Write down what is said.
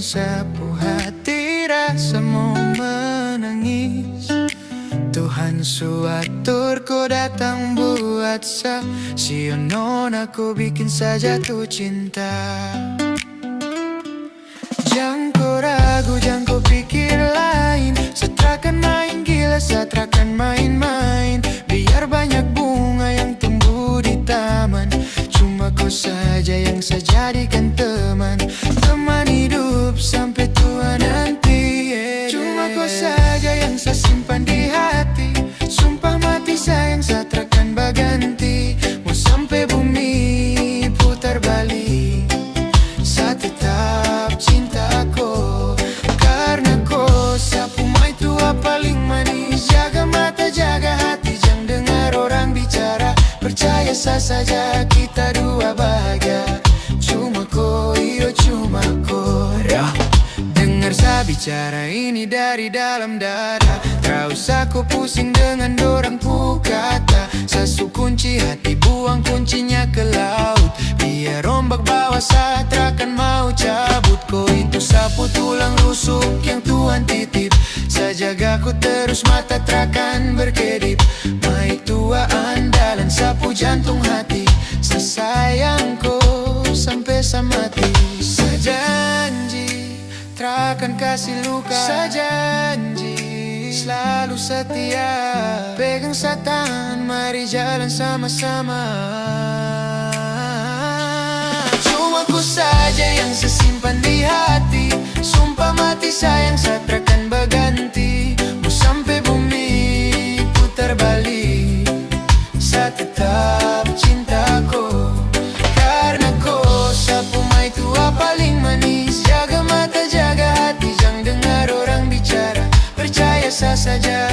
sapu hati rasa mau menangis. Tuhan suatur ku datang buat saksiun, aku bikin saja tuh cinta. Jangan kau ragu, jangan kau pikir lain. Satrakan main gila, satrakan main-main. Biar banyak bunga yang tumbuh di taman, cuma kau saja yang saya jadikan teman. Teman hidup sampai tua nanti, cuma kau saja yang saya simpan di hati. Sumpah mati sayang, satrakan baganti. Mau sampai bumi putar balik, saya tetap cinta aku. Karena kau sapu mai tua paling manis. Jaga mata, jaga hati, jangan dengar orang bicara. Percaya sah saja kita dua bahagia. Cuma kau, iyo cuma kau, yeah. Dengar saya bicara ini dari dalam dada. Tak usah kau pusing dengan dorang pu kata. Sasu kunci hati, buang kuncinya ke laut. Biar ombak bawa satrakan mau cabut. Kau itu sapu tulang rusuk yang Tuhan titip. Saya jaga ku terus mata terakan berkedip. Mai tua andalan sapu jantung hati. Saya sayang kau sampai saya mati. Saya janji terakan kasih luka. Saya janji selalu setia. Pegang satan, mari jalan sama-sama. Cuma ku saja yang sesimpan di hati. Sumpah mati sayang, satrakan baganti. Mau sampai bumi putar balik, saya tetap cinta kau. Karena kau sapu mai tua paling manis. Jaga mata, jaga hati, jangan dengar orang bicara. Percaya sah saja.